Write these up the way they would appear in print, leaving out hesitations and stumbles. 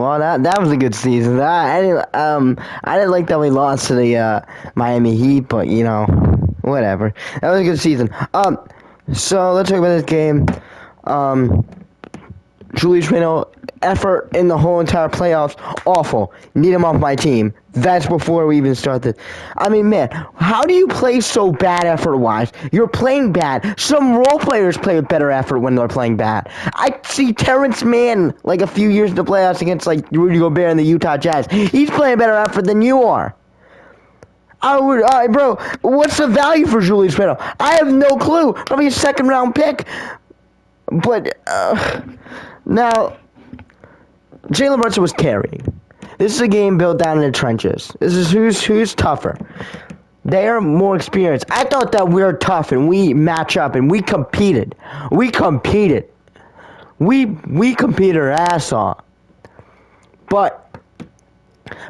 Well, that was a good season. I didn't like that we lost to the Miami Heat, but whatever. That was a good season. So let's talk about this game. Julius Randle, effort in the whole entire playoffs, awful. Need him off my team. That's before we even started. I mean, man, how do you play so bad effort-wise? You're playing bad. Some role players play with better effort when they're playing bad. I see Terrence Mann, like a few years in the playoffs against, like, Rudy Gobert and the Utah Jazz. He's playing better effort than you are. Bro, what's the value for Julius Randle? I have no clue. Probably a second-round pick. But, now, Jalen Brunson was carrying. This is a game built down in the trenches. This is who's tougher. They are more experienced. I thought that we were tough and we match up and we competed. We competed our ass off. But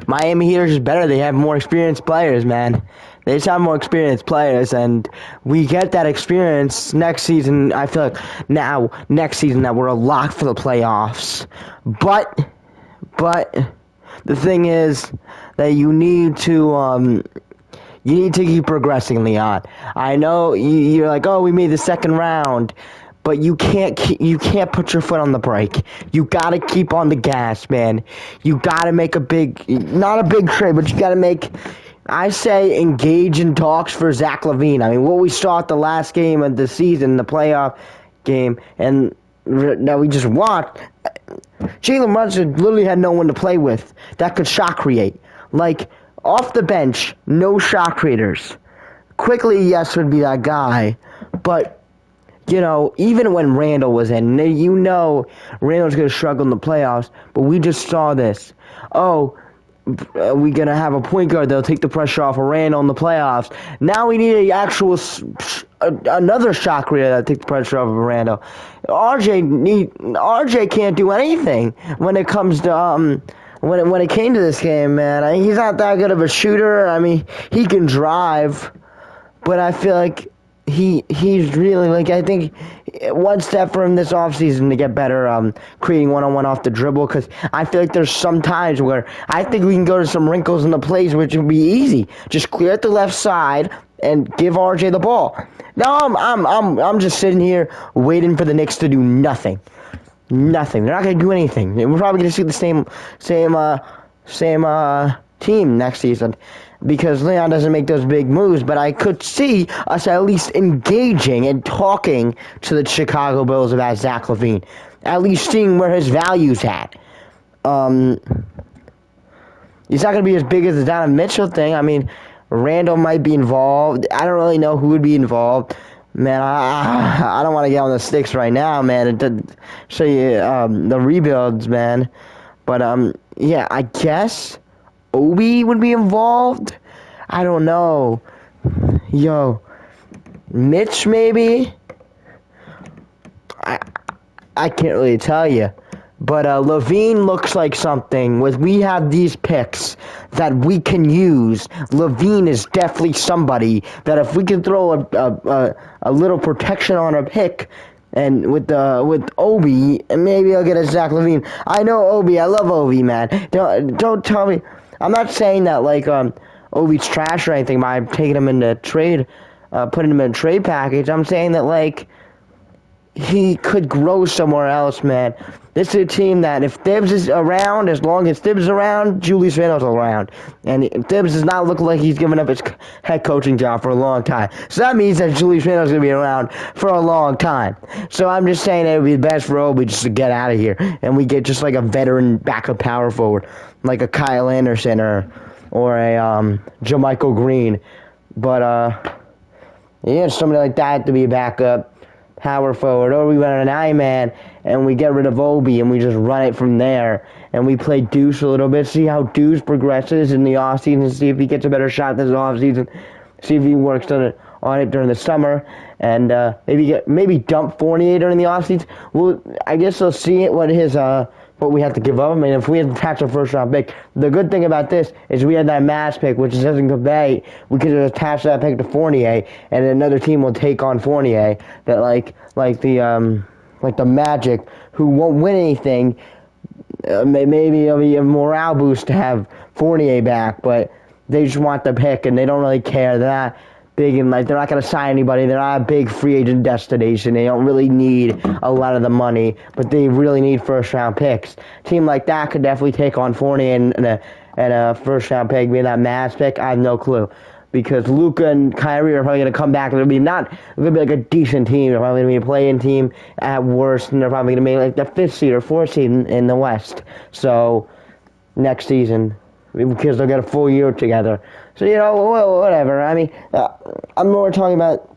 Miami Heat are just better. They have more experienced players, man. They just have more experienced players, and we get that experience next season. I feel like next season that we're a lock for the playoffs. But the thing is that you need to keep progressing, Leon. I know you're like, oh, we made the second round, but you can't put your foot on the brake. You gotta keep on the gas, man. You gotta make not a big trade, but you gotta make. I say engage in talks for Zach LaVine. I mean, what we saw at the last game of the season, the playoff game, and that we just watched, Jalen Brunson literally had no one to play with that could shot create. Like, off the bench, no shot creators. Quickly, yes, would be that guy, but, even when Randall was in, Randall's going to struggle in the playoffs, but we just saw this. Oh, we going to have a point guard that'll take the pressure off of Randall in the playoffs. Now we need another shot creator that'll take the pressure off of Randall. RJ can't do anything when it comes to when it came to this game, man. He's not that good of a shooter. I mean, he can drive, but I feel like he's really, like, I think one step for him this offseason to get better creating one-on-one off the dribble, because I feel like there's some times where I think we can go to some wrinkles in the plays which would be easy. Just clear at the left side and give RJ the ball. Now I'm just sitting here waiting for the Knicks to do nothing. Nothing. They're not going to do anything. We're probably going to see the same team next season, because Leon doesn't make those big moves, but I could see us at least engaging and talking to the Chicago Bulls about Zach LaVine, at least seeing where his value's at. He's not going to be as big as the Donovan Mitchell thing. I mean, Randall might be involved. I don't really know who would be involved. Man, I don't want to get on the sticks right now, man. It did show you the rebuilds, man. But, yeah, I guess Obi would be involved. I don't know. Yo, Mitch maybe? I can't really tell you. But LaVine looks like something. We have these picks that we can use. LaVine is definitely somebody that if we can throw a little protection on a pick, and with Obi, and maybe I'll get a Zach LaVine. I know Obi. I love Obi, man. Don't tell me. I'm not saying that like Obi's trash or anything by taking him into trade, putting him in a trade package. I'm saying that like he could grow somewhere else, man. This is a team that if Thibs is around, as long as Thibs is around, Julius Randle's around. And Thibs does not look like he's given up his head coaching job for a long time. So that means that Julius Randle's going to be around for a long time. So I'm just saying it would be best for Obi just to get out of here. And we get just like a veteran backup power forward, like a Kyle Anderson or a JaMychal Green. But, yeah, somebody like that to be a backup power forward, or we run an I-man and we get rid of Obi and we just run it from there, and we play Deuce a little bit, see how Deuce progresses in the offseason, see if he gets a better shot this offseason, see if he works on it during the summer, and maybe dump Fournier during the offseason. Well, I guess we'll see what we have to give up. I mean, if we had to attach a first-round pick, the good thing about this is we had that mass pick, which doesn't convey. We could attach that pick to Fournier, and another team will take on Fournier. That like the Magic, who won't win anything, maybe it'll be a morale boost to have Fournier back, but they just want the pick and they don't really care. They're not big and they're not going to sign anybody. They're not a big free agent destination. They don't really need a lot of the money, but they really need first round picks. A team like that could definitely take on Fournier and a first round pick, maybe that Mavs pick. I have no clue. Because Luka and Kyrie are probably going to come back. They're going to be like a decent team. They're probably going to be a play-in team at worst, and they're probably going to be like the 5th seed or 4th seed in the West. So, next season, because they'll get a full year together. So, whatever. I mean, I'm more talking about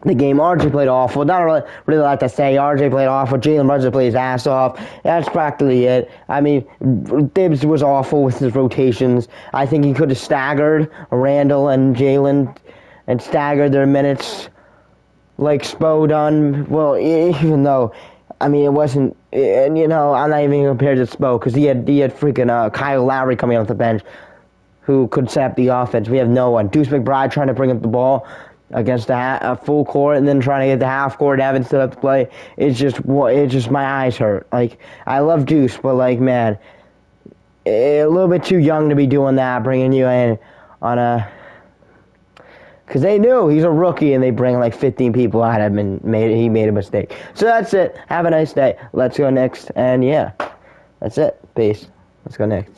the game. RJ played awful. Not really like to say RJ played awful. Jalen Brunson played his ass off. That's practically it. I mean, Thibs was awful with his rotations. I think he could have staggered Randall and Jalen and staggered their minutes like Spo done. Well, even though, I mean, it wasn't, and I'm not even compared to Spo because he had freaking Kyle Lowry coming off the bench who could set up the offense. We have no one. Deuce McBride trying to bring up the ball against a full court and then trying to get the half court. Evans still have to play. It's just my eyes hurt. Like, I love Deuce, but like, man, a little bit too young to be doing that, bringing you in on a, because they knew he's a rookie and they bring like 15 people at him and he made a mistake. So that's it. Have a nice day. Let's go Knicks. And yeah, that's it. Peace. Let's go Knicks.